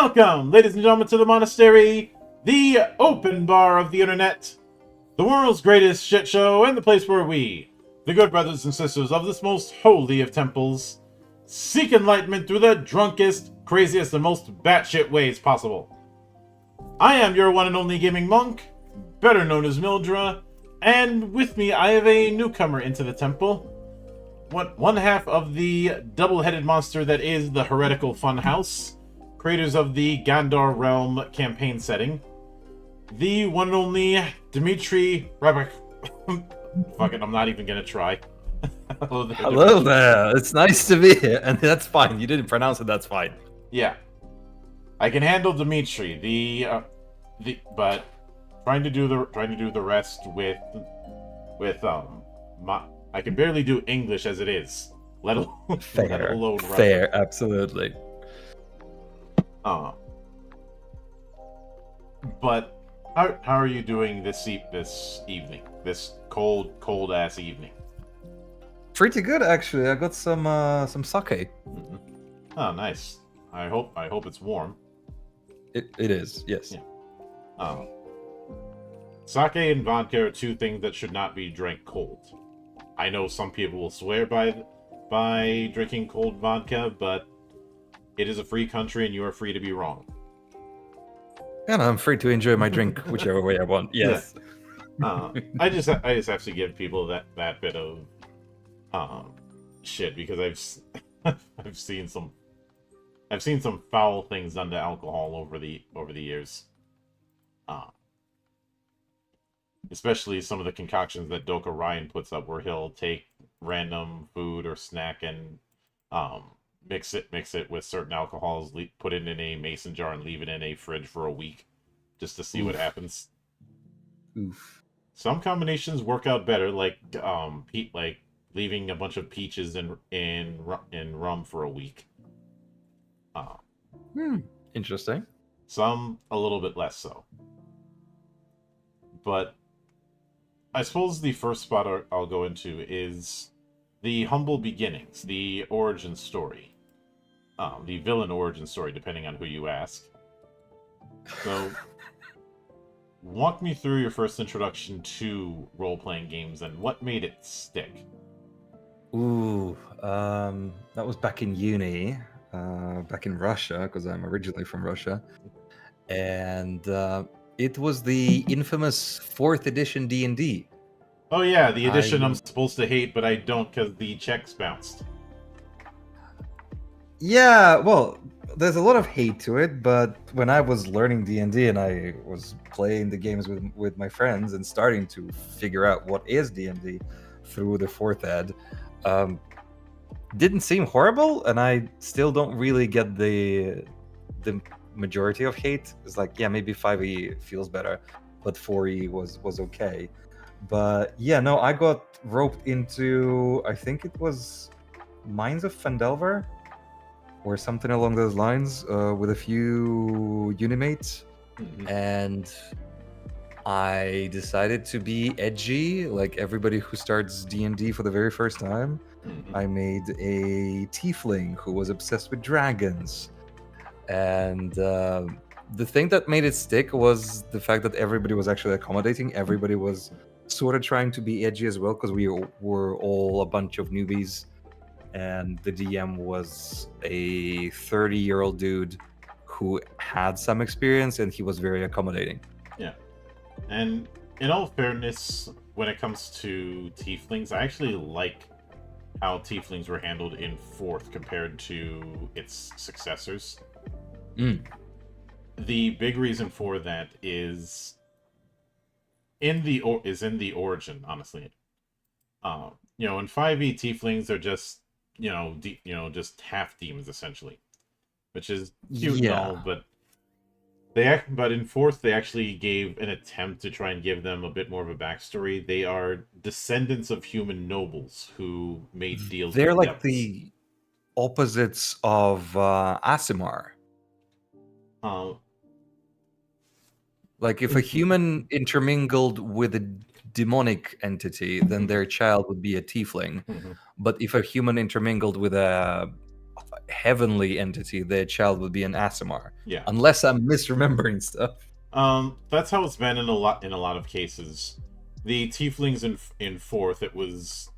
Welcome, ladies and gentlemen, to the monastery, the open bar of the internet, the world's greatest shit show, and the place where we, the good brothers and sisters of this most holy of temples, seek enlightenment through the drunkest, craziest, and most batshit ways possible. I am your one and only gaming monk, better known as Mildra, and with me I have a newcomer into the temple. One half of the double-headed monster that is the heretical funhouse, creators of the Gandar realm campaign setting, the one and only Dimitry Ryabchuk. Fuck it, I'm not even gonna try. Hello there. It's nice to be here, and that's fine. You didn't pronounce it. That's fine. Yeah, I can handle Dimitri. But trying to do the rest with I can barely do English as it is. Let alone fair, absolutely. But how are you doing this evening? This cold ass evening? Pretty good, actually. I got some sake. Mm-hmm. Oh, nice. I hope it's warm. It is, yes. Yeah. Sake and vodka are two things that should not be drank cold. I know some people will swear by drinking cold vodka, but it is a free country and you are free to be wrong. And I'm free to enjoy my drink whichever way I want. Yes. Yeah. I just have to give people that bit of shit because I've seen some foul things done to alcohol over the years. Especially some of the concoctions that Doka Ryan puts up, where he'll take random food or snack and mix it with certain alcohols, put it in a mason jar, and leave it in a fridge for a week, just to see what happens. Oof. Some combinations work out better, like leaving a bunch of peaches in rum for a week. Interesting. Some a little bit less so. But I suppose the first spot I'll go into is the humble beginnings, the origin story. The villain origin story, depending on who you ask. So, walk me through your first introduction to role-playing games and what made it stick. Ooh, that was back in uni, back in Russia, because I'm originally from Russia. And it was the infamous 4th edition D&D. Oh yeah, the edition I'm supposed to hate, but I don't because the checks bounced. Yeah, well, there's a lot of hate to it, but when I was learning D&D and I was playing the games with my friends and starting to figure out what is D&D through the 4th ed, didn't seem horrible, and I still don't really get the majority of hate. It's like, yeah, maybe 5e feels better, but 4e was okay. But yeah, no, I got roped into, I think it was Mines of Phandelver or something along those lines, with a few unimates. Mm-hmm. And I decided to be edgy, like everybody who starts D&D for the very first time. Mm-hmm. I made a tiefling who was obsessed with dragons. And the thing that made it stick was the fact that everybody was actually accommodating. Everybody was sort of trying to be edgy as well, because we were all a bunch of newbies. And the DM was a 30-year-old dude who had some experience, and he was very accommodating. Yeah. And in all fairness, when it comes to tieflings, I actually like how tieflings were handled in 4th compared to its successors. The big reason for that is in the origin, honestly. In 5e, tieflings are just just half demons essentially, which is cute and all, but in 4th they actually gave an attempt to try and give them a bit more of a backstory. They are descendants of human nobles who made deals. They're with like the opposites of Aasimar. Like if a human intermingled with a demonic entity, then their child would be a tiefling. Mm-hmm. But if a human intermingled with a heavenly entity, their child would be an Asimar. Yeah. Unless I'm misremembering stuff. That's how it's been in a lot of cases. The tieflings in fourth, it was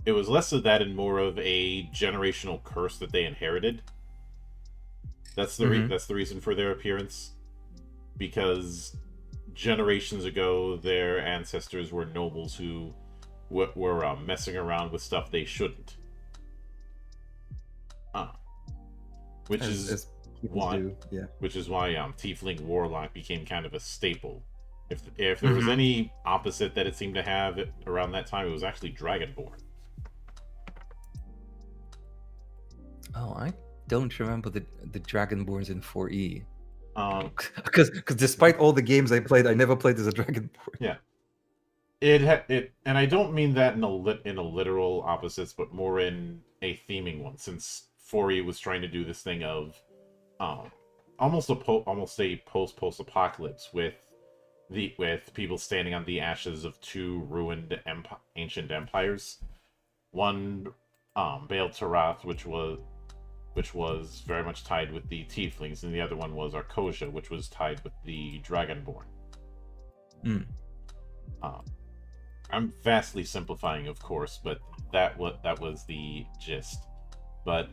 less of that and more of a generational curse that they inherited. That's the reason for their appearance, because generations ago their ancestors were nobles who were messing around with stuff they shouldn't. Which is why Tiefling Warlock became kind of a staple. If there was any opposite that it seemed to have around that time, it was actually Dragonborn. Oh, I don't remember the Dragonborns in 4E. Because despite all the games I played, I never played as a Dragonborn. Yeah. It and I don't mean that in a literal opposites, but more in a theming one, since 4E was trying to do this thing of almost a post-apocalypse with people standing on the ashes of two ruined ancient empires. One, Baal Tarath, which was very much tied with the Tieflings, and the other one was Arcosia, which was tied with the Dragonborn. I'm vastly simplifying, of course, but that was the gist. But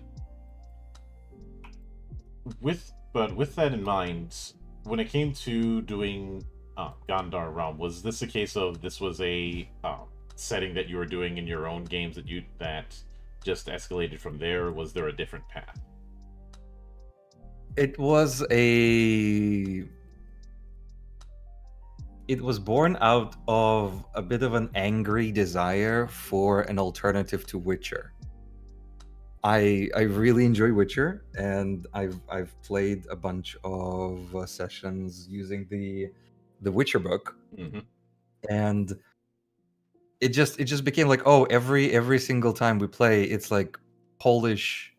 with that in mind, when it came to doing Gandar Realm, was this a case of this was a setting that you were doing in your own games that just escalated from there, or was there a different path? It was born out of a bit of an angry desire for an alternative to Witcher. I really enjoy Witcher, and I've played a bunch of sessions using the Witcher book, and it just became like, oh, every single time we play, it's like Polish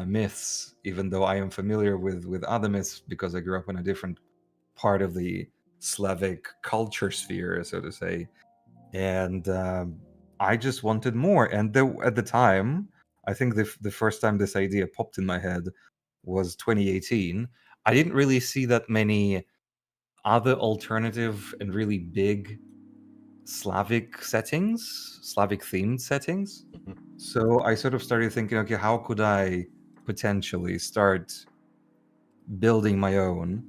myths, even though I am familiar with other myths because I grew up in a different part of the Slavic culture sphere, so to say, and I just wanted more. And at the time, I think the first time this idea popped in my head was 2018. I didn't really see that many other alternative and really big Slavic themed settings. So I sort of started thinking, okay, how could I potentially start building my own,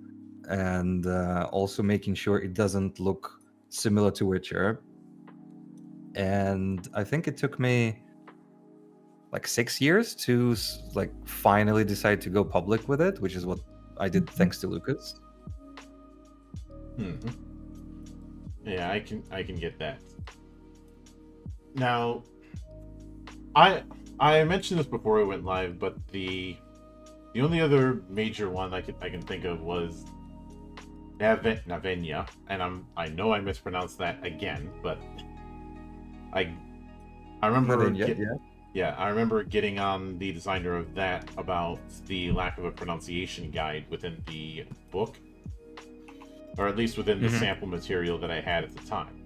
and also making sure it doesn't look similar to Witcher. And I think it took me like 6 years to like finally decide to go public with it, which is what I did thanks to Lucas. Yeah, I can get that. Now, I mentioned this before it went live, but the only other major one I can think of was Navenia, and I know I mispronounced that again, but I remember I remember getting on the designer of that about the lack of a pronunciation guide within the book, or at least within the sample material that I had at the time,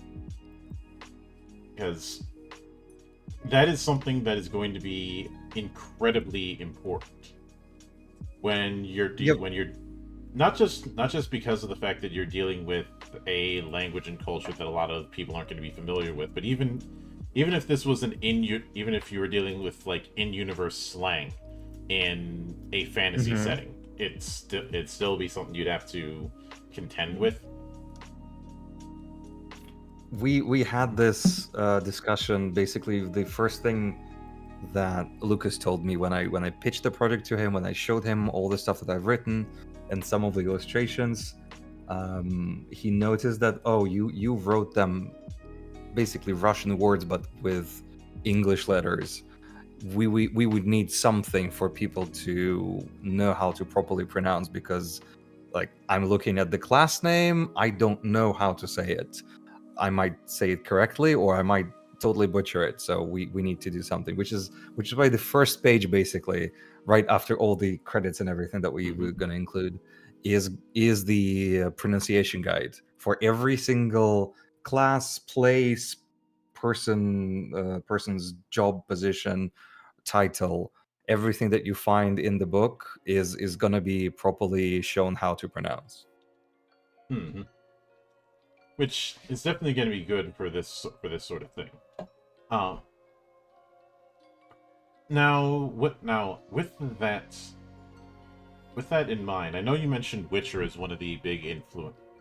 because that is something that is going to be incredibly important when you're not just because of the fact that you're dealing with a language and culture that a lot of people aren't going to be familiar with, but even if this was even if you were dealing with like in-universe slang in a fantasy setting, it'd still be something you'd have to contend with. We had this discussion. Basically, the first thing that Lucas told me when I pitched the project to him, when I showed him all the stuff that I've written and some of the illustrations, he noticed that, oh, you wrote them basically Russian words but with English letters. We would need something for people to know how to properly pronounce, because like I'm looking at the class name, I don't know how to say it. I might say it correctly or I might totally butcher it. So we need to do something, which is why the first page, basically right after all the credits and everything that we're going to include, is the pronunciation guide for every single class, place, person's job, position, title, everything that you find in the book is going to be properly shown how to pronounce. Hmm. Which is definitely going to be good for this sort of thing. Now with that in mind, I know you mentioned Witcher as one of the big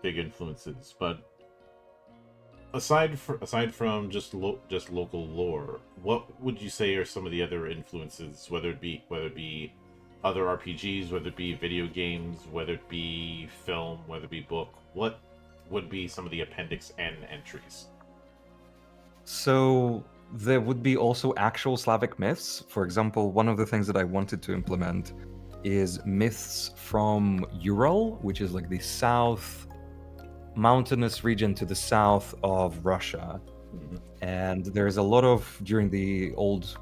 influences, but aside from just local lore, what would you say are some of the other influences? Whether it be other RPGs, whether it be video games, whether it be film, whether it be book, what would be some of the Appendix N entries? So there would be also actual Slavic myths. For example, one of the things that I wanted to implement is myths from Ural, which is like the south mountainous region to the south of Russia. Mm-hmm. And there's a lot of, during the old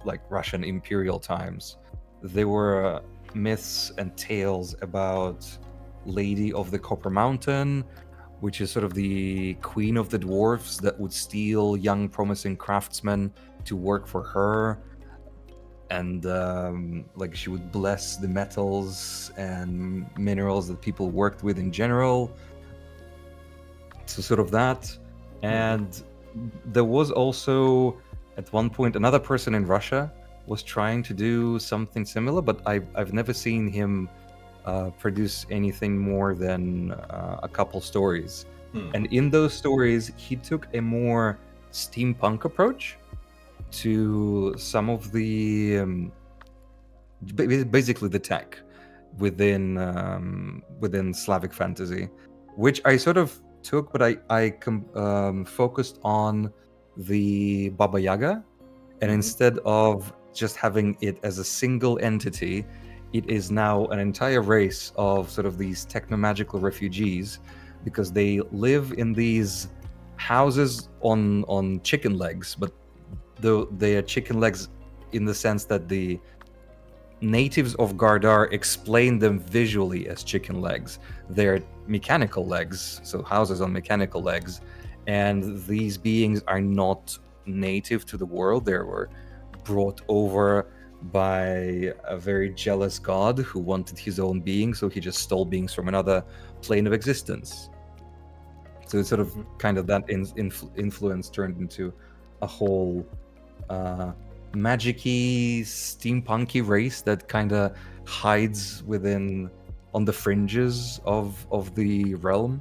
like Russian imperial times, there were myths and tales about Lady of the Copper Mountain, which is sort of the queen of the dwarves that would steal young promising craftsmen to work for her. And like she would bless the metals and minerals that people worked with in general. So sort of that. And there was also at one point another person in Russia was trying to do something similar, but I've never seen him produce anything more than a couple stories. And in those stories, he took a more steampunk approach to some of the basically the tech within Slavic fantasy, which I sort of took, but I focused on the Baba Yaga, and instead of just having it as a single entity, it is now an entire race of sort of these techno-magical refugees, because they live in these houses on chicken legs, but they are chicken legs in the sense that the natives of Gandar explain them visually as chicken legs. They're mechanical legs, so houses on mechanical legs, and these beings are not native to the world. They were brought over by a very jealous god who wanted his own being, so he just stole beings from another plane of existence. So it's sort of kind of that influence turned into a whole magic-y, steampunky race that kind of hides within, on the fringes of the realm.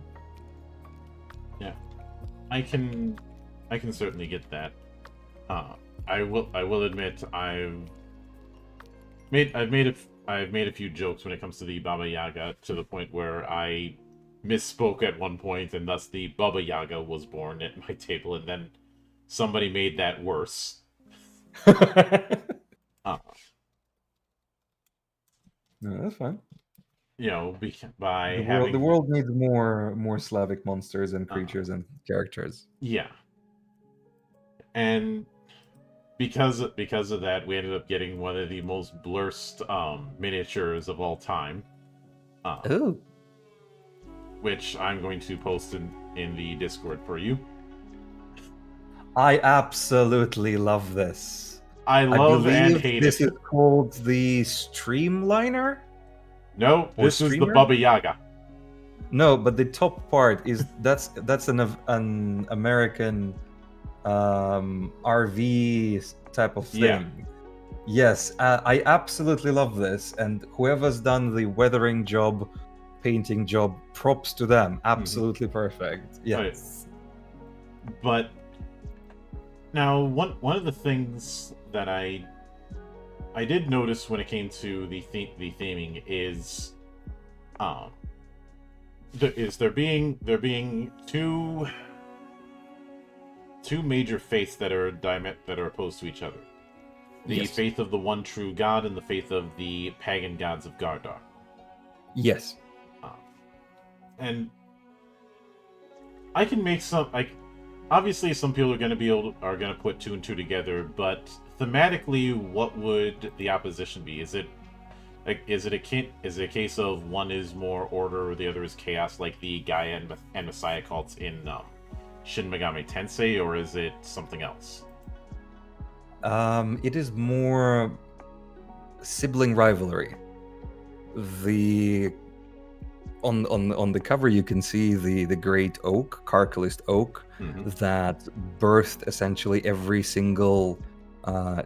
Yeah, I can certainly get that. I will admit I've made a few jokes when it comes to the Baba Yaga, to the point where I misspoke at one point, and thus the Baba Yaga was born at my table, and then somebody made that worse. No, that's fine. You know, by The world needs more Slavic monsters and creatures and characters. Yeah, and because of that, we ended up getting one of the most blurst miniatures of all time. Oh. Which I'm going to post in the Discord for you. I absolutely love this. I love and hate this it. Is called the Streamliner? No, this is the Baba Yaga. No, but the top part is that's an American RV type of thing. Yeah. Yes, I absolutely love this, and whoever's done the weathering job, painting job, props to them. Absolutely perfect. Yes. But now one of the things that I did notice when it came to the theming is there being two major faiths that are opposed to each other. The faith of the one true God and the faith of the pagan gods of Gandar. Yes. And I can make some, like, obviously some people are going to put two and two together, but thematically, what would the opposition be? Is it a case of one is more order or the other is chaos, like the Gaia and Messiah cults in Shin Megami Tensei, or is it something else? It is more sibling rivalry. The on the cover you can see the great oak, Carcalist oak, that birthed essentially every single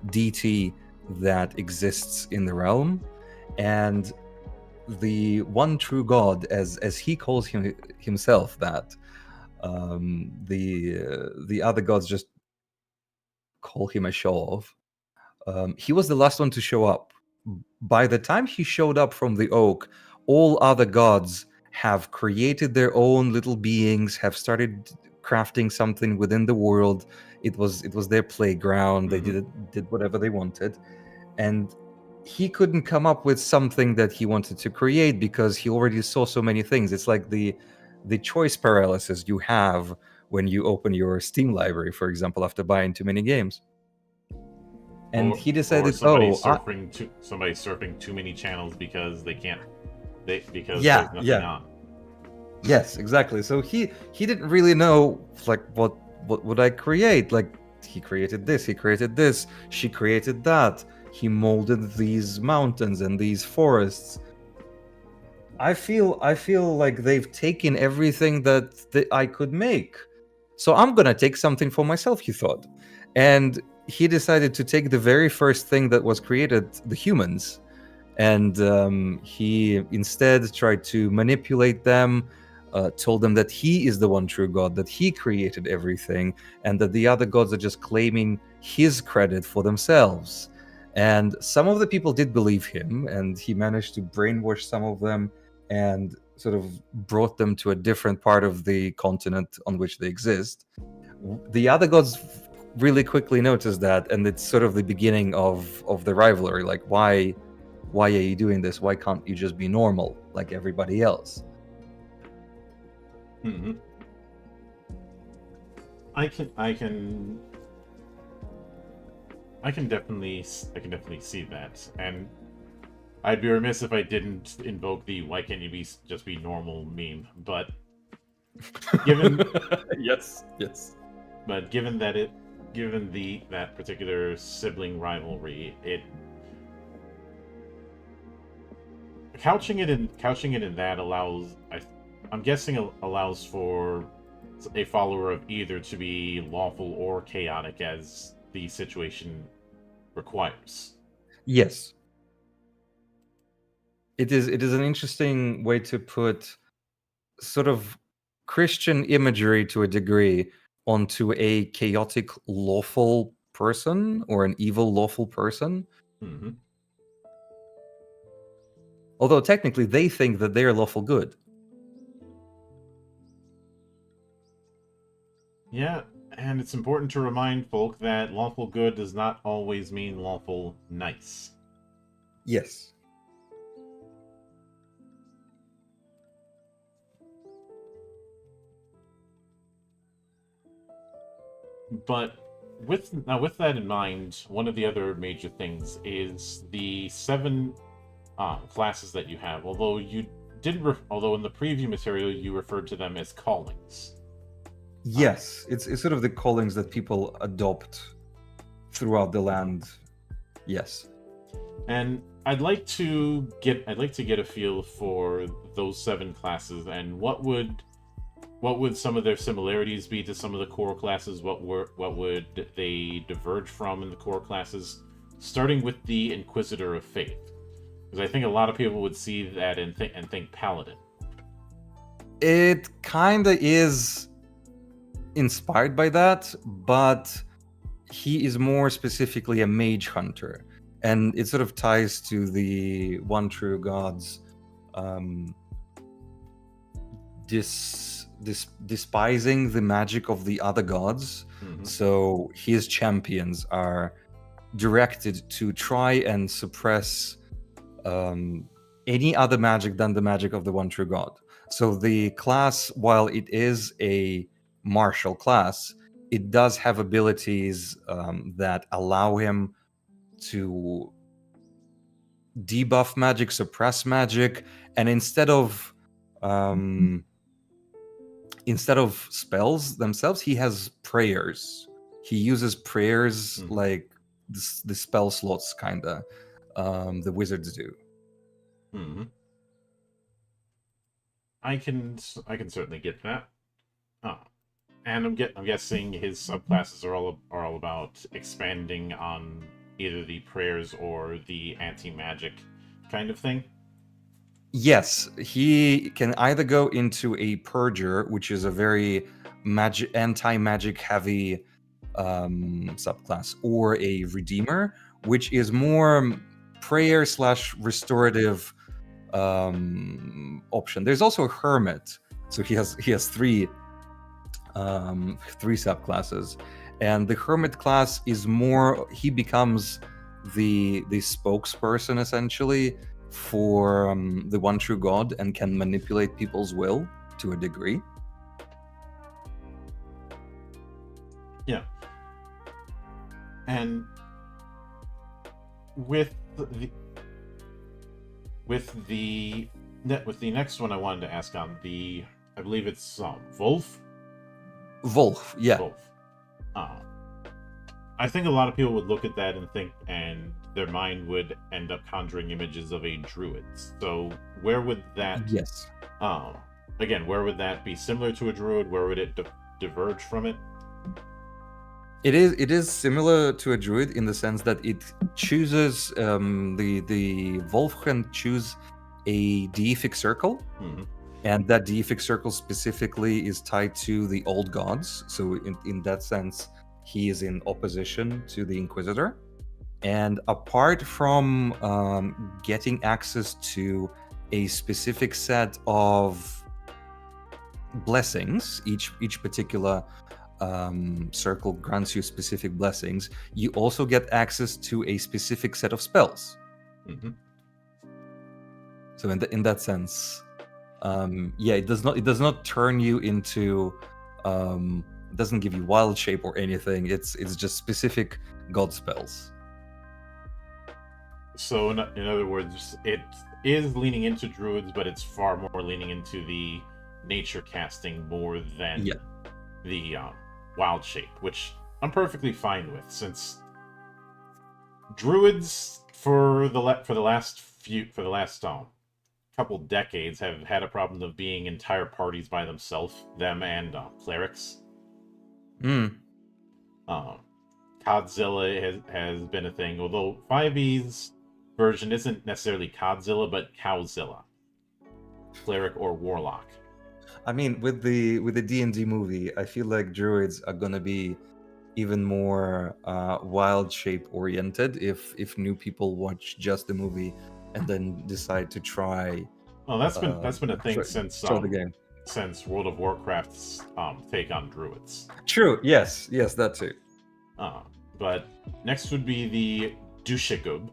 deity that exists in the realm, and the one true god, as he calls himself, that the other gods just call him a show off. He was the last one to show up. By the time he showed up from the oak, all other gods have created their own little beings, have started crafting something within the world. It was their playground. They did whatever they wanted, and he couldn't come up with something that he wanted to create because he already saw so many things. It's like the choice paralysis you have when you open your Steam library, for example, after buying too many games. And he decided, somebody surfing too many channels because there's nothing on. Yes, exactly. So he didn't really know, like, what would I create? Like, he created this, she created that. He molded these mountains and these forests. I feel like they've taken everything that I could make. So I'm gonna take something for myself, he thought. And he decided to take the very first thing that was created, the humans, and he instead tried to manipulate them, told them that he is the one true god, that he created everything, and that the other gods are just claiming his credit for themselves. And some of the people did believe him, and he managed to brainwash some of them and sort of brought them to a different part of the continent on which they exist. The other gods really quickly noticed that, and it's sort of the beginning of the rivalry. Like, why are you doing this? Why can't you just be normal like everybody else? I can definitely see that, and I'd be remiss if I didn't invoke the "why can't you just be normal" meme. But given yes, but given that particular sibling rivalry, couching it in that I'm guessing allows for a follower of either to be lawful or chaotic as the situation requires. Yes. It is an interesting way to put sort of Christian imagery to a degree onto a chaotic lawful person or an evil lawful person. Although technically they think that they are lawful good. Yeah, and it's important to remind folk that lawful good does not always mean lawful nice. Yes. But with that in mind, one of the other major things is the 7 classes that you have. Although in the preview material you referred to them as callings. Yes, it's sort of the callings that people adopt throughout the land. Yes. And I'd like to get a feel for those 7 classes, and what would some of their similarities be to some of the core classes? What would they diverge from in the core classes? Starting with the Inquisitor of Faith, because I think a lot of people would see that and think Paladin. It kind of is inspired by that, but he is more specifically a mage hunter, and it sort of ties to the one true god's despising the magic of the other gods. So his champions are directed to try and suppress any other magic than the magic of the one true god. So the class, while it is a martial class, it does have abilities that allow him to debuff magic, suppress magic, and instead of spells themselves, he has prayers. He uses prayers like the spell slots, kinda. the wizards do. Hmm. I can certainly get that. And I'm guessing his subclasses are all about expanding on either the prayers or the anti-magic kind of thing. Yes, he can either go into a purger, which is a very anti-magic heavy subclass, or a redeemer, which is more prayer slash restorative option. There's also a hermit, so he has three subclasses, and the hermit class is more, he becomes the spokesperson essentially for the one true god, and can manipulate people's will to a degree. Yeah. And with the next one I wanted to ask on the, I believe it's Wolf. Yeah. Wolf. I think a lot of people would look at that and their mind would end up conjuring images of a druid. So where would that? Yes. Again, where would that be similar to a druid? Where would it diverge from it? It is similar to a druid in the sense that it chooses the Wolf can choose a deific circle. Mm-hmm. And that deific circle specifically is tied to the old gods. So in that sense, he is in opposition to the Inquisitor. And apart from getting access to a specific set of blessings, each particular circle grants you specific blessings, you also get access to a specific set of spells. Mm-hmm. So in that sense, it does not turn you into, it doesn't give you wild shape or anything. It's just specific god spells. So in other words, it is leaning into druids, but it's far more leaning into the nature casting more than the wild shape, which I'm perfectly fine with, since druids for the last couple decades have had a problem of being entire parties by themselves, them and clerics. Codzilla has been a thing, although 5e's version isn't necessarily Codzilla, but Cowzilla, cleric or warlock. I mean, with the D&D movie, I feel like druids are gonna be even more wild shape oriented if new people watch just the movie and then decide to try. Oh, that's been a thing since the game, since World of Warcraft's take on druids. True. Yes, that too. But next would be the Dushagub.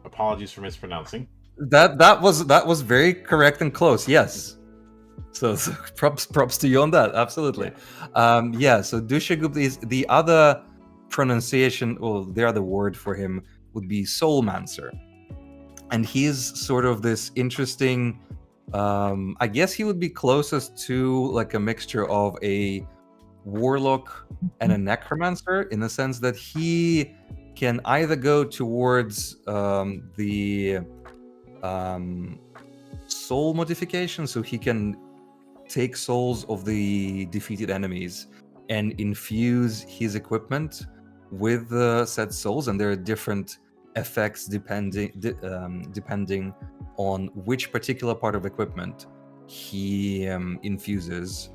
Apologies for mispronouncing. That was very correct and close. Yes. So props to you on that. Absolutely. Yeah. So Dushagub is the other pronunciation, or the other word for him would be Soulmancer. And he's sort of this interesting, I guess he would be closest to like a mixture of a warlock and a necromancer, in the sense that he can either go towards the soul modification, so he can take souls of the defeated enemies and infuse his equipment with said souls, and there are different effects depending on which particular part of equipment he infuses,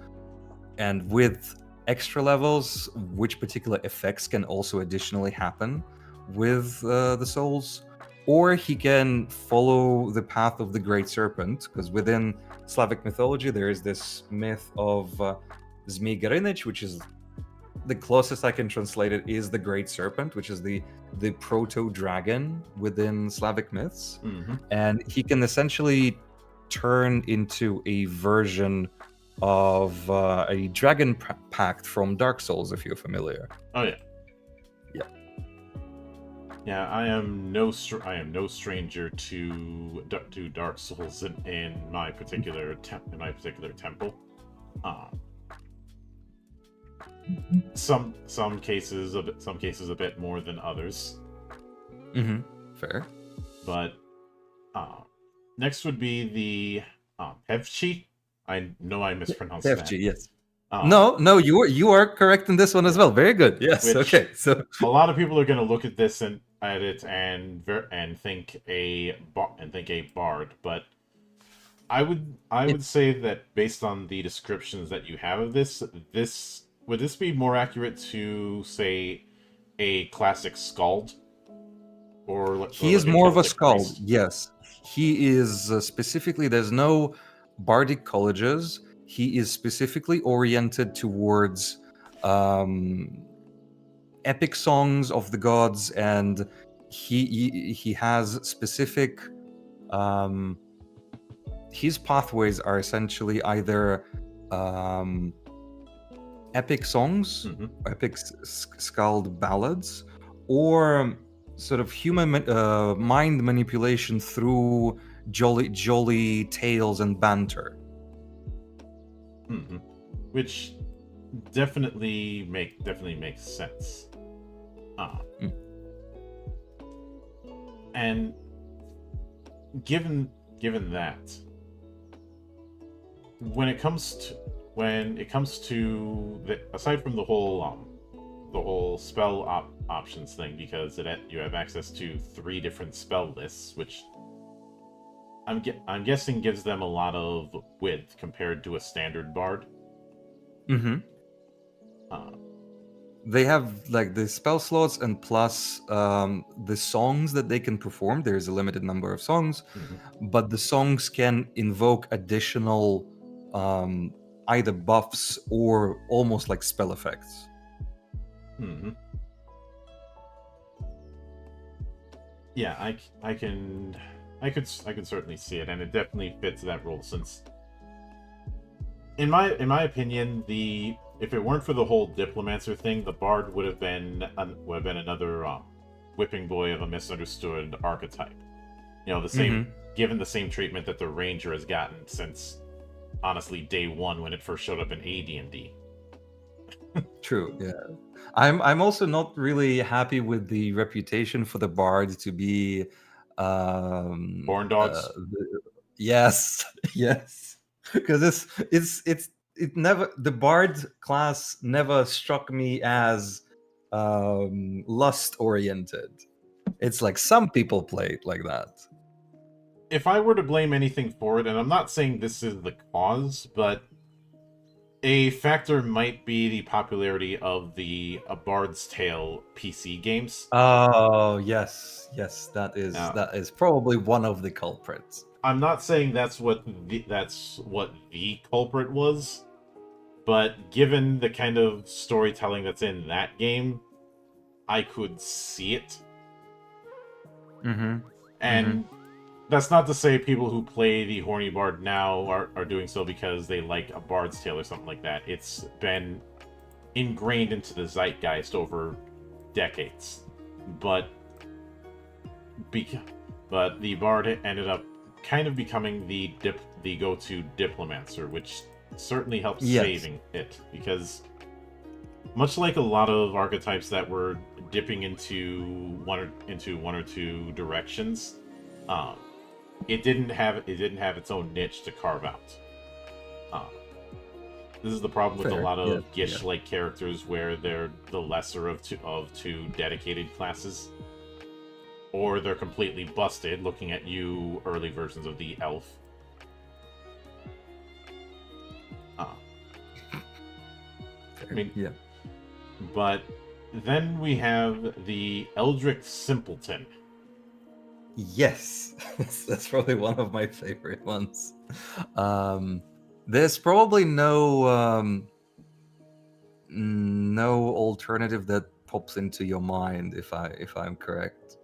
and with extra levels, which particular effects can also additionally happen with the souls. Or he can follow the path of the Great Serpent, because within Slavic mythology there is this myth of Zmi Garinich, which is the closest I can translate it is the Great Serpent, which is the proto-dragon within Slavic myths. Mm-hmm. And he can essentially turn into a version of a dragon pact from Dark Souls, if you're familiar. Oh yeah. Yeah, I am no stranger to Dark Souls in my particular temple. Some cases a bit more than others. Mm-hmm. Fair. But next would be the Pevchi. I know I mispronounced that. FG, yes. Um, No, you are correct in this one as well. Very good. Yes. Which- Okay. So a lot of people are going to look at this and think a bard, but I would say that based on the descriptions that you have of this would this be more accurate to say a classic skald, he is more of a Celtic skald. priest? Yes, he is specifically. There's no bardic colleges. He is specifically oriented towards epic songs of the gods, and he has specific. His pathways are essentially either epic songs, Mhm. epic skald ballads, or sort of human mind manipulation through jolly tales and banter. Mhm. Which definitely makes sense. Mm. And given that, when it comes to aside from the whole spell options thing, because you have access to 3 different spell lists, which I'm guessing gives them a lot of width compared to a standard bard. Mm-hmm. They have like the spell slots and plus the songs that they can perform. There's a limited number of songs, but the songs can invoke additional either buffs or almost like spell effects. Mm-hmm. Yeah, I could certainly see it, and it definitely fits that role. Since, in my opinion, if it weren't for the whole Diplomancer thing, the Bard would have been another whipping boy of a misunderstood archetype. You know, the same given the same treatment that the Ranger has gotten since, honestly, day one when it first showed up in AD&D. True. Yeah, I'm also not really happy with the reputation for the Bard to be. Born dogs. Yes, yes, because it never the Bard class never struck me as lust oriented. It's like some people play it like that. If I were to blame anything for it, and I'm not saying this is the cause, but a factor might be the popularity of the A Bard's Tale PC games. Oh yes, that is probably one of the culprits. I'm not saying that's what the culprit was, but given the kind of storytelling that's in that game, I could see it. And that's not to say people who play the Horny Bard now are doing so because they like A Bard's Tale or something like that. It's been ingrained into the zeitgeist over decades. But the Bard ended up kind of becoming the go-to Diplomancer, which certainly helped saving it, because much like a lot of archetypes that were dipping into one or two directions, it didn't have its own niche to carve out. This is the problem with a lot of Gish-like characters, where they're the lesser of two dedicated classes, or they're completely busted. Looking at you, early versions of the elf. I mean, yeah. But then we have the Eldritch Simpleton. Yes, that's probably one of my favorite ones. There's probably no alternative that pops into your mind if I'm correct.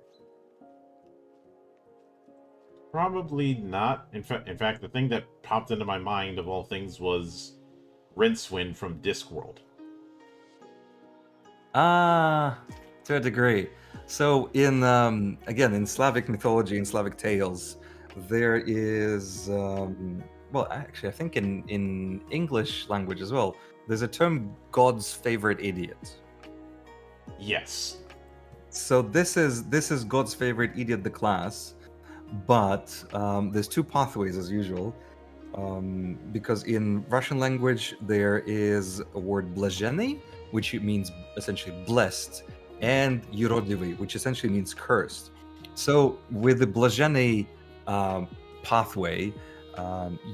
Probably not. In fact, the thing that popped into my mind of all things was Rincewind from Discworld. To a degree. So in again, in Slavic mythology, in Slavic tales, there is well, actually I think in English language as well, there's a term God's favorite idiot. Yes. So this is God's favorite idiot, the class, but there's two pathways as usual. Because in Russian language there is a word blazheny, which means essentially blessed, and yurodivy, which essentially means cursed. So with the blazheny pathway,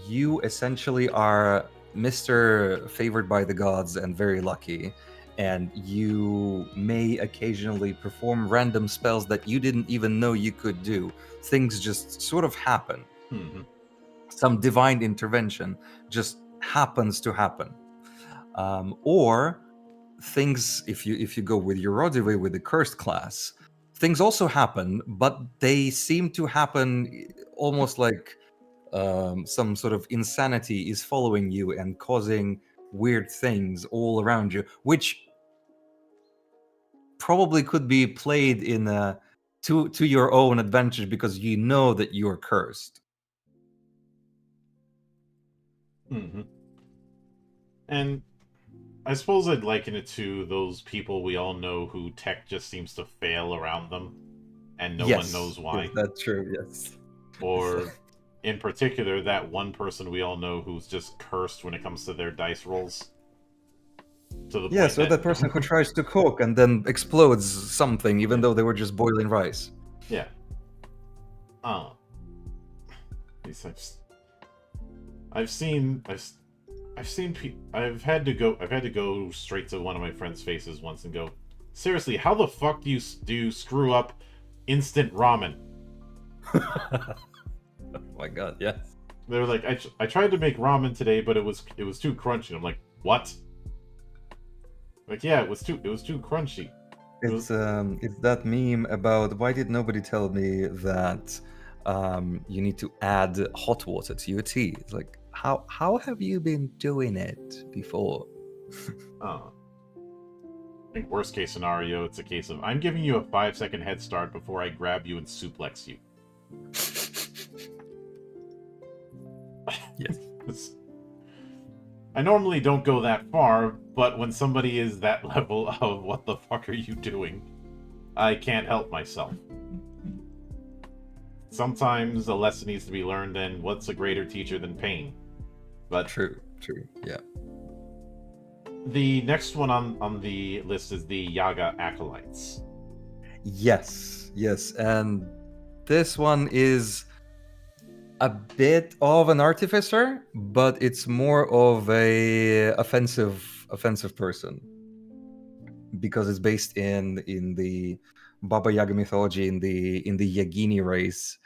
you essentially are Mr. Favored by the gods and very lucky, and you may occasionally perform random spells that you didn't even know you could do. Things just sort of happen. Hmm. Some divine intervention just happens to happen. Or things, if you go with Eurodivy with the cursed class, things also happen, but they seem to happen almost like some sort of insanity is following you and causing weird things all around you, which probably could be played in to your own advantage because you know that you're cursed. Hmm. And I suppose I'd liken it to those people we all know who tech just seems to fail around them, and no one knows Yes, why. that's true. Yes. Or, in particular, that one person we all know who's just cursed when it comes to their dice rolls. To the Yeah, point so that, that person who tries to cook and then explodes something, even yeah, though they were just boiling rice. yeah. Uh, these I've seen, I've seen, I've had to go straight to one of my friends' faces once and go, seriously, how the fuck do you screw up instant ramen? Oh my god, yes. They were like, I tried to make ramen today, but it was too crunchy. I'm like, what? Like, yeah, it was too crunchy. It was, It's that meme about why did nobody tell me that you need to add hot water to your tea? It's like how have you been doing it before? I think worst case scenario, it's a case of I'm giving you a 5-second head start before I grab you and suplex you. Yes. I normally don't go that far, but when somebody is that level of what the fuck are you doing, I can't help myself. Sometimes a lesson needs to be learned, and what's a greater teacher than pain? But True, yeah. the next one on the list is the Yaga Acolytes. Yes, and this one is a bit of an artificer, but it's more of a offensive person because it's based in the Baba Yaga mythology in the Yagini race.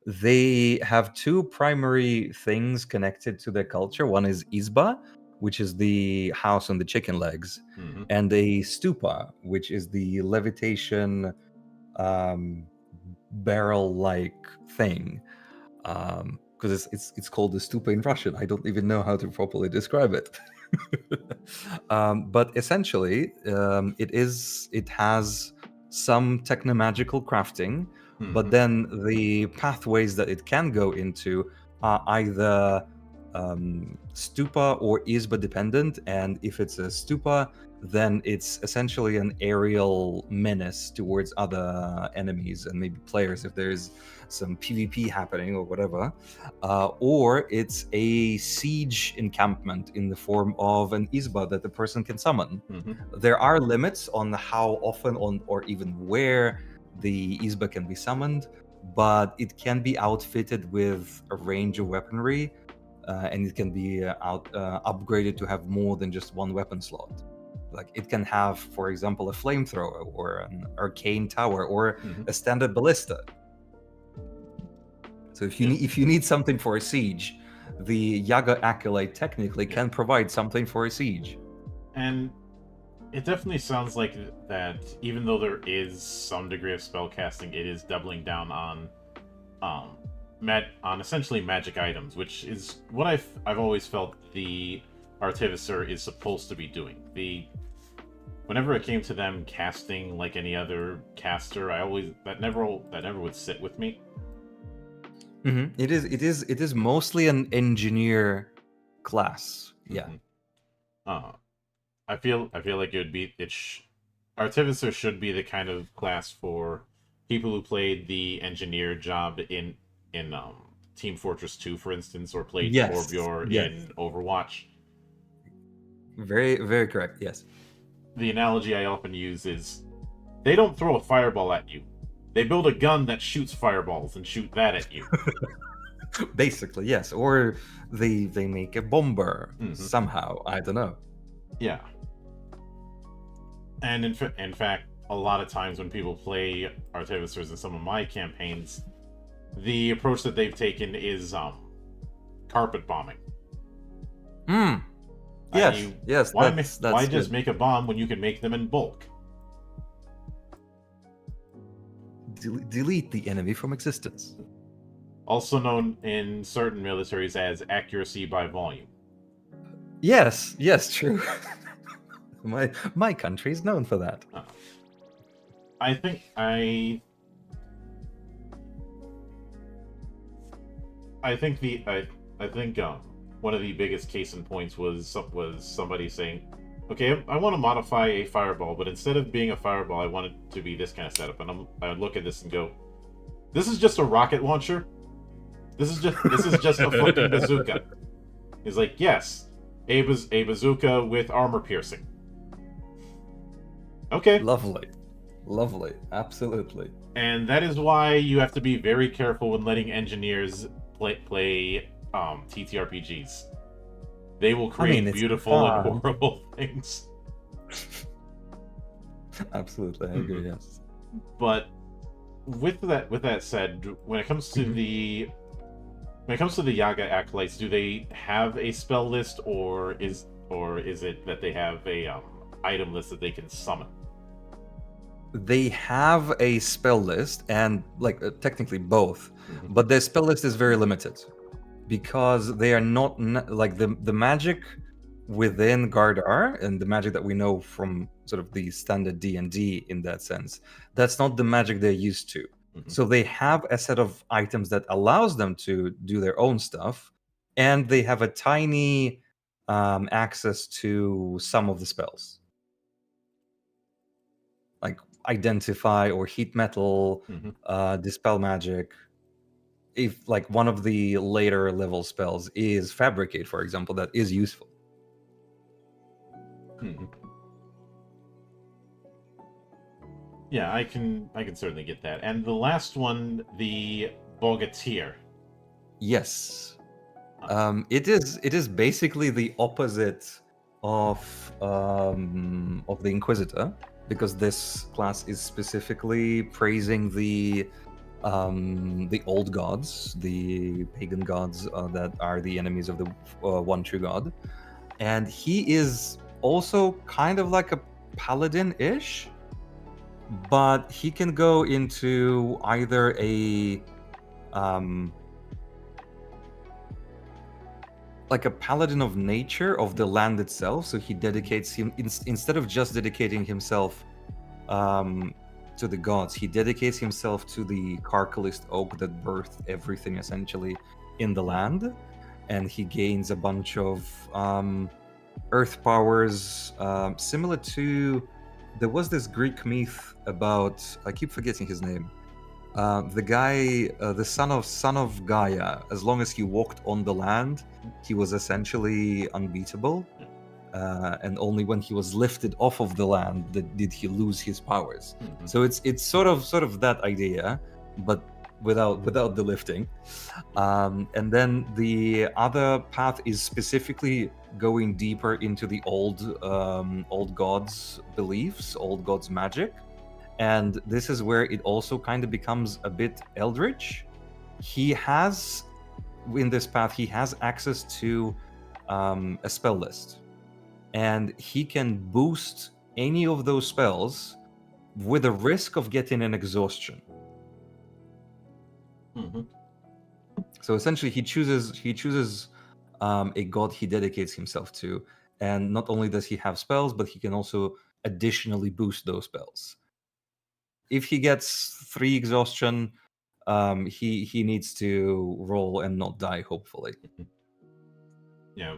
They have two primary things connected to their culture. One is Izba, which is the house on the chicken legs, Mm-hmm. and a stupa, which is the levitation barrel-like thing. Because it's called the stupa in Russian. I don't even know how to properly describe it. But essentially, it has some technomagical crafting, but Mm-hmm. then the pathways that it can go into are either stupa or isba dependent, and if it's a stupa, then it's essentially an aerial menace towards other enemies and maybe players if there's some PvP happening or whatever. Or it's a siege encampment in the form of an Izba that the person can summon. Mm-hmm. There are limits on how often or even where the Izba can be summoned, but it can be outfitted with a range of weaponry, and it can be upgraded to have more than just one weapon slot. Like it can have, for example, a flamethrower or an arcane tower or Mm-hmm. a standard ballista. So if you need something for a siege, the Yaga Acolyte technically can provide something for a siege. And it definitely sounds like that, even though there is some degree of spellcasting, it is doubling down on on essentially magic items, which is what I've always felt the artificer is supposed to be doing. Whenever it came to them casting like any other caster, I always that never would sit with me. Mm-hmm. It is mostly an engineer class. Yeah. Mm-hmm. I feel like it would be artificer should be the kind of class for people who played the engineer job in Team Fortress 2, for instance, or played Yes, Torbjorn yes. in Overwatch. Very, very correct. Yes. The analogy I often use is they don't throw a fireball at you. They build a gun that shoots fireballs and shoot that at you. Basically, yes. Or they make a bomber somehow. I don't know. Yeah. And in fact, a lot of times when people play Artificers in some of my campaigns, the approach that they've taken is carpet bombing. Yes, yes. Why That's just good. make a bomb when you can make them in bulk? Delete the enemy from existence. Also known in certain militaries as accuracy by volume. Yes, yes, true. my country is known for that. I think one of the biggest case in points was somebody saying, okay, I want to modify a fireball, but instead of being a fireball, I want it to be this kind of setup. And I look at this and go, this is just a rocket launcher. This is just a fucking bazooka. He's like, yes, a bazooka with armor piercing. Okay. Lovely, absolutely. And that is why you have to be very careful when letting engineers play TTRPGs. They will create beautiful and horrible things. Absolutely, I agree. Yes. But with that said, when it comes to the Yaga acolytes, do they have a spell list, or is it that they have a item list that they can summon? They have a spell list, and technically both, but their spell list is very limited because they are not like the magic within Gardar and the magic that we know from sort of the standard D&D in that sense. That's not the magic they're used to. So they have a set of items that allows them to do their own stuff, and they have a tiny access to some of the spells, like identify or heat metal, dispel magic. If like one of the later level spells is fabricate, for example, that is useful. Yeah, I can certainly get that. And the last one, the Bogatir. Yes. It is basically the opposite of the Inquisitor, because this class is specifically praising the old gods, the pagan gods that are the enemies of the one true god, and he is also kind of like a paladin-ish, but he can go into either a like a paladin of nature, of the land itself. So he dedicates him instead of just dedicating himself to the gods, he dedicates himself to the Carcalist oak that birthed everything essentially in the land, and he gains a bunch of earth powers, similar to, there was this Greek myth about, I keep forgetting his name, the guy, the son of Gaia. As long as he walked on the land, he was essentially unbeatable, and only when he was lifted off of the land did he lose his powers. So it's sort of that idea, but without the lifting. And then the other path is specifically going deeper into the old gods beliefs, old gods magic. And this is where it also kind of becomes a bit eldritch. He has, in this path, he has access to a spell list, and he can boost any of those spells with a risk of getting an exhaustion. So essentially, he chooses a god he dedicates himself to, and not only does he have spells, but he can also additionally boost those spells. If he gets 3 exhaustion, he needs to roll and not die, hopefully. Yeah,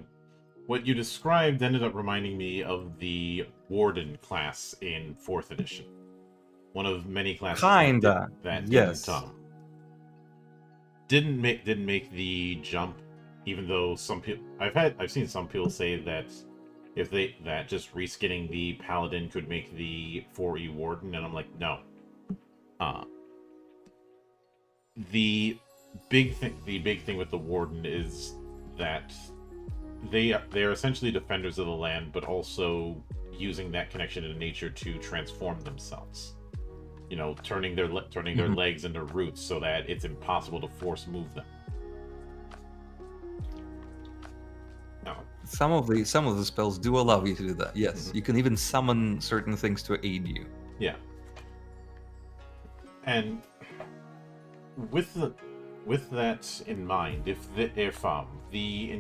what you described ended up reminding me of the Warden class in 4th edition. One of many classes Kinda, that yes. didn't didn't make the jump, even though some people I've seen some people say that that just reskinning the paladin could make the 4E warden, and I'm like, no. The big thing with the warden is that they're essentially defenders of the land, but also using that connection to nature to transform themselves. You know, turning their legs into roots so that it's impossible to force move them. No. Some of the spells do allow you to do that. Yes, you can even summon certain things to aid you. Yeah. And with that in mind, if the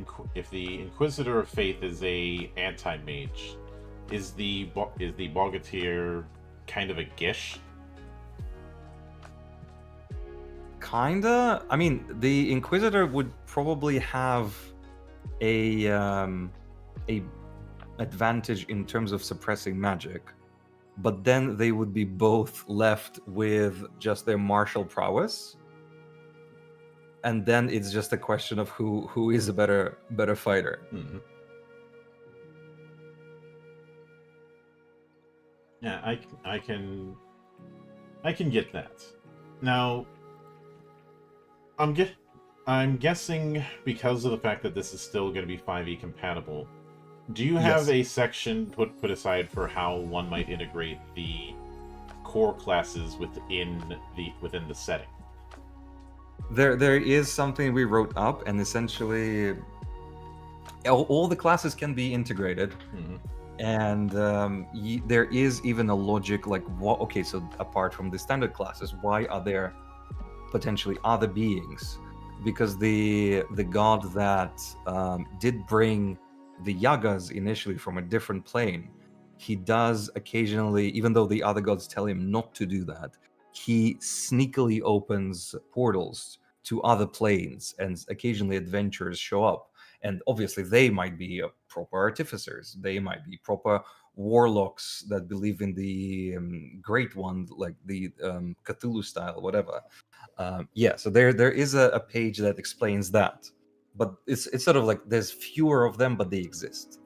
Inquisitor of Faith is a anti-mage, is the Bogatyr kind of a gish? Kinda. I mean, the Inquisitor would probably have a advantage in terms of suppressing magic, but then they would be both left with just their martial prowess, and then it's just a question of who is a better fighter. Mm-hmm. Yeah, I can get that. Now, I'm guessing because of the fact that this is still going to be 5e compatible. Do you have a section put aside for how one might integrate the core classes within the setting? There is something we wrote up, and essentially all the classes can be integrated. Mm-hmm. And there is even a logic like, what? Okay, so apart from the standard classes, why are there potentially other beings? Because the god that did bring the Yagas initially from a different plane, he does occasionally, even though the other gods tell him not to do that, he sneakily opens portals to other planes, and occasionally adventurers show up. And obviously they might be proper artificers, they might be proper warlocks that believe in the great one, like the Cthulhu style, whatever. So there is a page that explains that, but it's sort of like there's fewer of them, but they exist.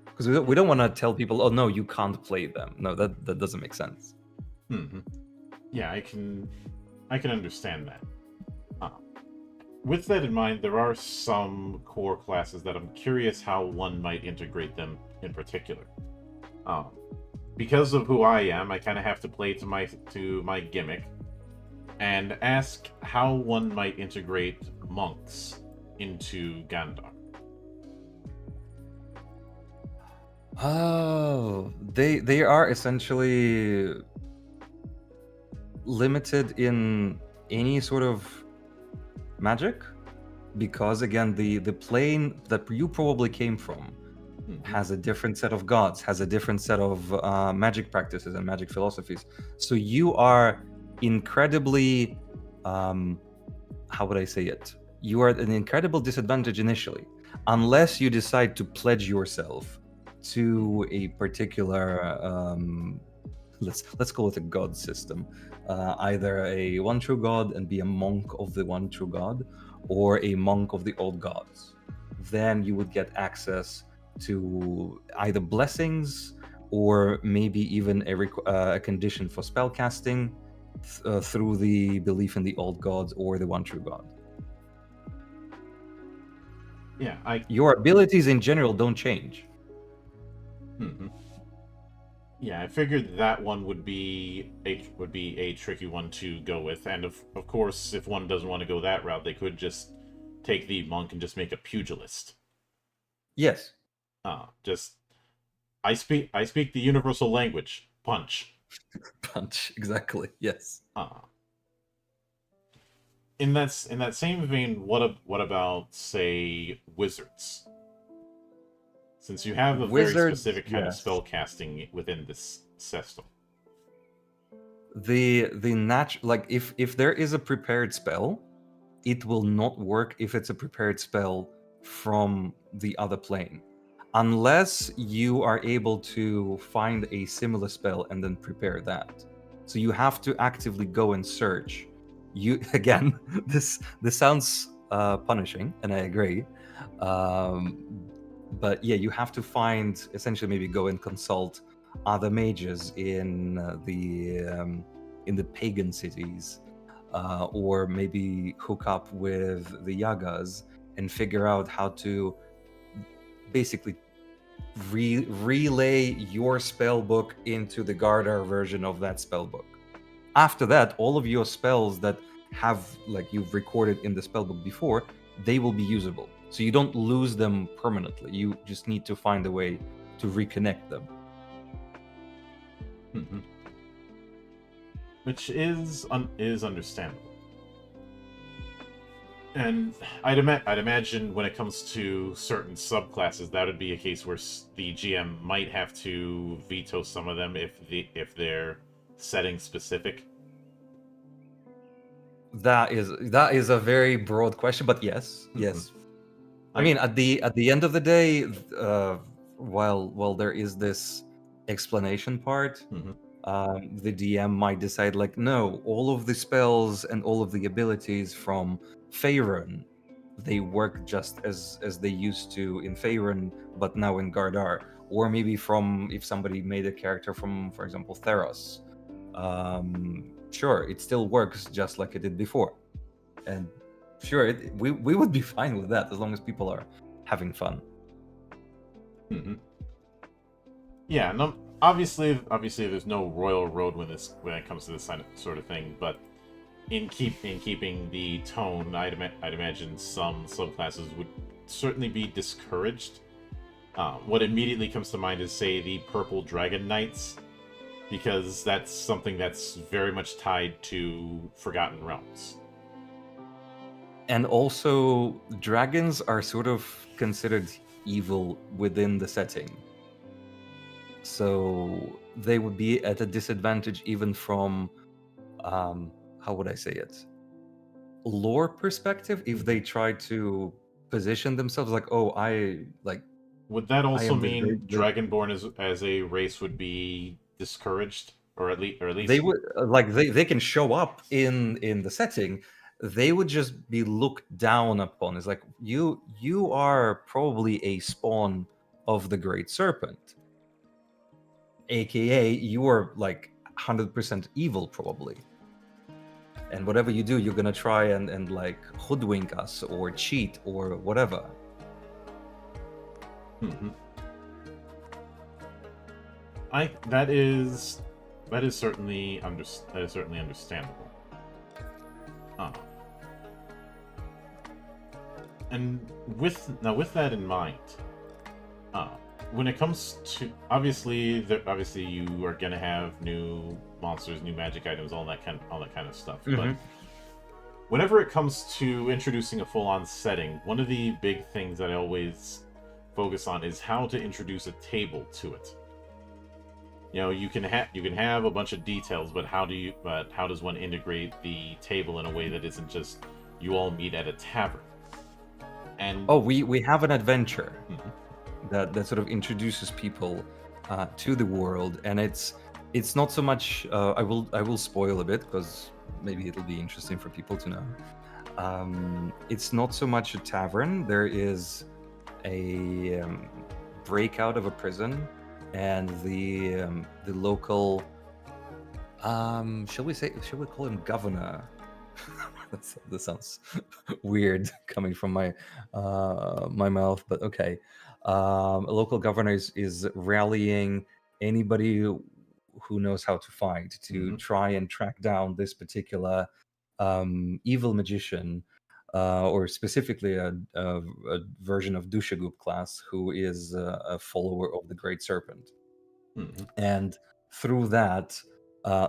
Because we don't want to tell people, oh no, you can't play them. No, that doesn't make sense. Yeah, I can understand that. With that in mind, there are some core classes that I'm curious how one might integrate them in particular. Because of who I am, I kind of have to play to my gimmick and ask how one might integrate monks into Gandar. Oh, they are essentially limited in any sort of magic, because again the plane that you probably came from has a different set of gods, has a different set of magic practices and magic philosophies. So you are incredibly how would I say it? You are at an incredible disadvantage initially, unless you decide to pledge yourself to a particular let's call it a god system, either a one true god and be a monk of the one true god, or a monk of the old gods. Then you would get access to either blessings or maybe even a condition for spell casting through the belief in the old gods or the one true god. Yeah, your abilities in general don't change. Yeah, I figured that one would be a tricky one to go with, and of course, if one doesn't want to go that route, they could just take the monk and just make a pugilist. Yes. Just I speak the universal language. Punch. Punch. Exactly. Yes. In that same vein, what about, say, wizards? Since you have a very specific kind of spell casting within this system. The like if there is a prepared spell, it will not work if it's a prepared spell from the other plane, unless you are able to find a similar spell and then prepare that. So you have to actively go and search. You again, this sounds punishing, and I agree. But yeah, you have to find, essentially, maybe go and consult other mages in the pagan cities, or maybe hook up with the Yagas and figure out how to basically relay your spell book into the Gardar version of that spell book. After that, all of your spells that have, like, you've recorded in the spell book before, they will be usable. So you don't lose them permanently. You just need to find a way to reconnect them. Mhm. Which is understandable. And I'd imagine when it comes to certain subclasses, that would be a case where the GM might have to veto some of them if they're setting specific. That is a very broad question, but yes, yes. I mean, at the end of the day, while there is this explanation part, the DM might decide, like, no, all of the spells and all of the abilities from Faerun, they work just as they used to in Faerun, but now in Gardar. Or maybe from, if somebody made a character from, for example, Theros, sure, it still works just like it did before, and sure, we would be fine with that as long as people are having fun. Yeah, no, obviously, there's no royal road when it comes to this sort of thing. But in keeping the tone, I'd imagine some subclasses would certainly be discouraged. What immediately comes to mind is, say, the Purple Dragon Knights, because that's something that's very much tied to Forgotten Realms. And also, dragons are sort of considered evil within the setting. So they would be at a disadvantage even from, how would I say it? Lore perspective, if they try to position themselves like, oh, Would that I also am this mean great. Dragonborn as a race would be discouraged, or at least They would, like, they can show up in the setting, they would just be looked down upon. It's like, you are probably a spawn of the Great Serpent, aka you are like 100% evil probably, and whatever you do, you're gonna try and like hoodwink us or cheat or whatever. That is certainly understandable. And with that in mind, when it comes to, obviously you are gonna have new monsters, new magic items, all that kind of stuff. But whenever it comes to introducing a full-on setting, one of the big things that I always focus on is how to introduce a table to it. You know, you can have a bunch of details, but how does one integrate the table in a way that isn't just you all meet at a tavern? And we have an adventure that sort of introduces people to the world, and it's not so much. I will spoil a bit because maybe it'll be interesting for people to know. It's not so much a tavern. There is a breakout of a prison, and the local, shall we call him governor? That sounds weird coming from my mouth, but okay. A local governor is rallying anybody who knows how to fight to try and track down this particular evil magician, or specifically a version of Dushagup class, who is a follower of the Great Serpent. And through that,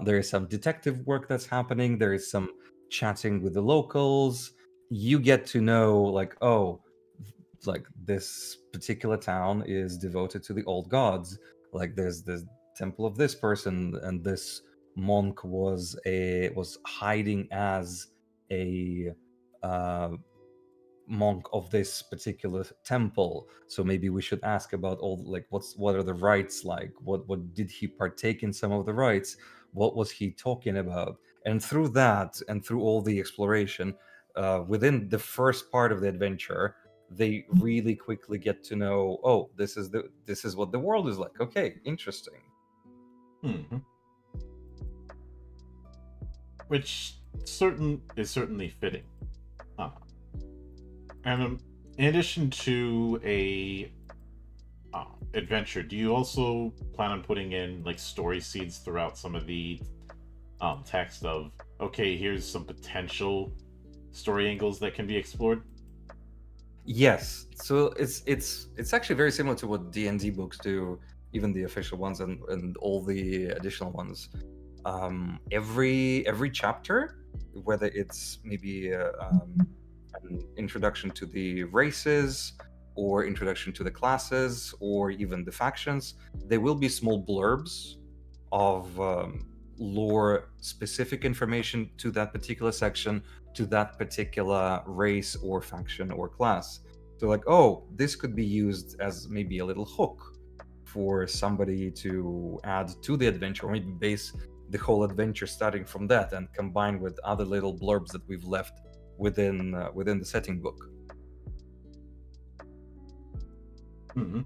there is some detective work that's happening. There is some chatting with the locals. You get to know, like, oh, like this particular town is devoted to the old gods. Like, there's the temple of this person, and this monk was hiding as a monk of this particular temple. So maybe we should ask about all, like, what are the rites like? What did he partake in some of the rites? what was he talking about? And through that, and through all the exploration, within the first part of the adventure, they really quickly get to know, oh, this is what the world is like. Okay, interesting. Mm-hmm. Which is certainly fitting. And in addition to a adventure, do you also plan on putting in like story seeds throughout some of the text of, okay, here's some potential story angles that can be explored? Yes, so it's actually very similar to what D&D books do, even the official ones and all the additional ones. Every chapter, whether it's maybe an introduction to the races or introduction to the classes or even the factions, there will be small blurbs of lore specific information to that particular section, to that particular race or faction or class. So like, oh, this could be used as maybe a little hook for somebody to add to the adventure, or maybe base the whole adventure starting from that and combine with other little blurbs that we've left within the setting book. Mm-hmm.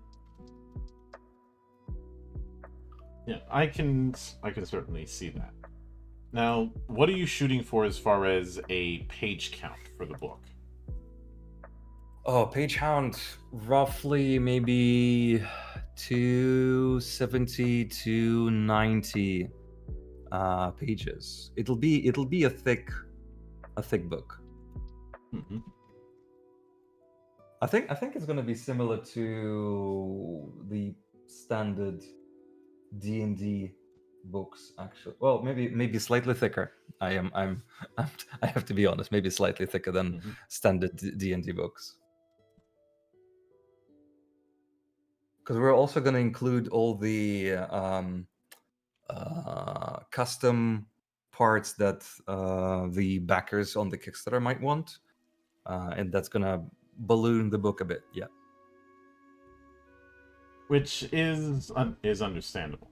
Yeah, I can certainly see that. Now, what are you shooting for as far as a page count for the book? Oh, page count, roughly maybe 270 to 90 pages. It'll be a thick book. Mm-hmm. I think it's gonna be similar to the standard D&D books, actually. Well, maybe slightly thicker. I have to be honest, maybe slightly thicker than standard D&D books. Because we're also going to include all the custom parts that the backers on the Kickstarter might want, and that's going to balloon the book a bit. Yeah, which is understandable.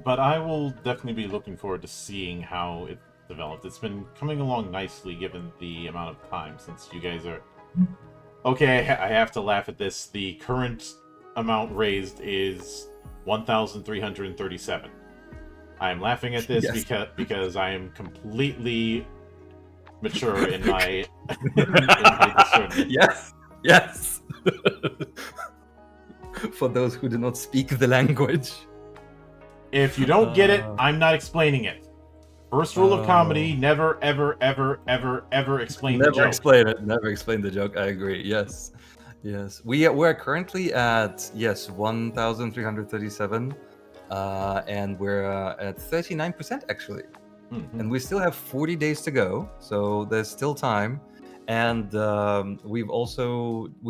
But I will definitely be looking forward to seeing how it developed. It's been coming along nicely given the amount of time since you guys are... Okay, I have to laugh at this. The current amount raised is 1,337. I'm laughing at this because I am completely mature in my in my discernment. Yes. For those who do not speak the language. If you don't get it, I'm not explaining it. First rule of comedy: never, ever, ever, ever, ever explain the joke. Never explain it. Never explain the joke. I agree. Yes. We're currently at 1,337, and we're at 39% actually, and we still have 40 days to go. So there's still time, and we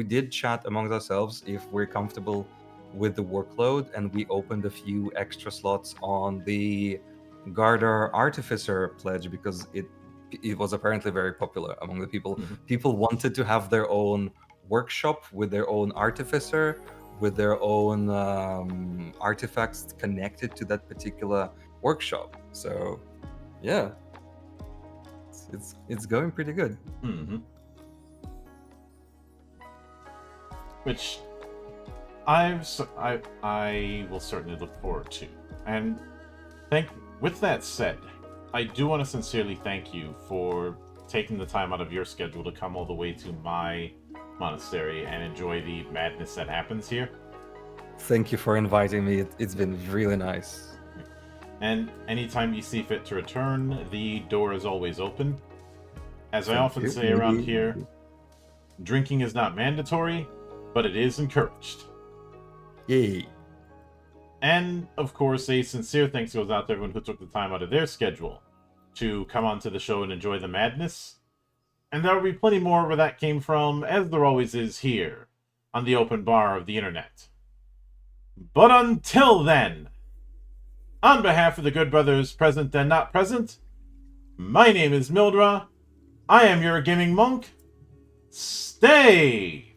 did chat amongst ourselves if we're comfortable with the workload, and we opened a few extra slots on the Gandar Artificer pledge because it was apparently very popular among the people. People wanted to have their own workshop with their own artificer, with their own artifacts connected to that particular workshop. So yeah, it's going pretty good. Which I will certainly look forward to. And with that said, I do want to sincerely thank you for taking the time out of your schedule to come all the way to my monastery and enjoy the madness that happens here. Thank you for inviting me. It's been really nice. And anytime you see fit to return, the door is always open. As I often say around here, drinking is not mandatory, but it is encouraged. Yay. And, of course, a sincere thanks goes out to everyone who took the time out of their schedule to come onto the show and enjoy the madness. And there will be plenty more where that came from, as there always is here, on the open bar of the internet. But until then, on behalf of the good brothers present and not present, my name is Mildra, I am your gaming monk. Stay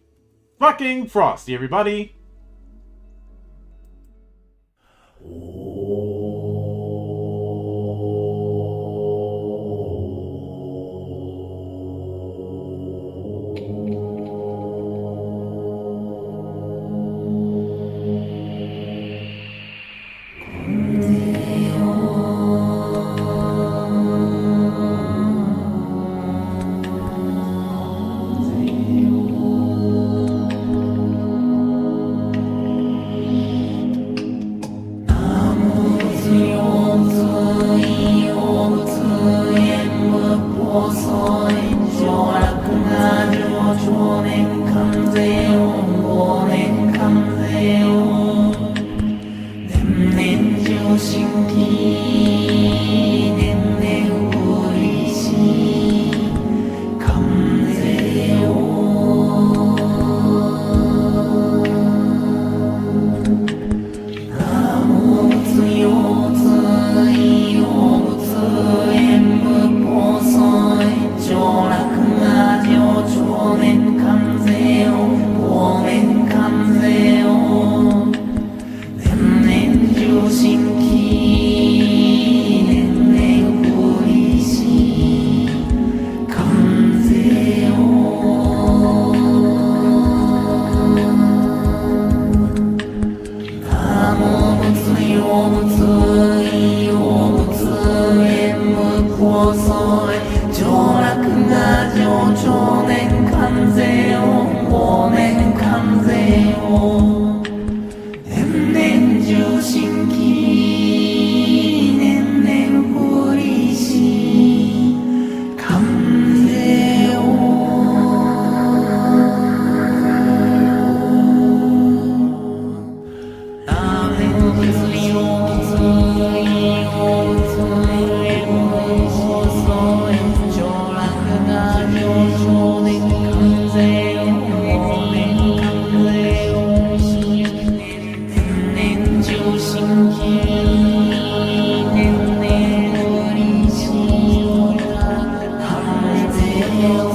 fucking frosty, everybody! 無意を無通縁無構想上洛が上長年関税を往年関税を延年重心期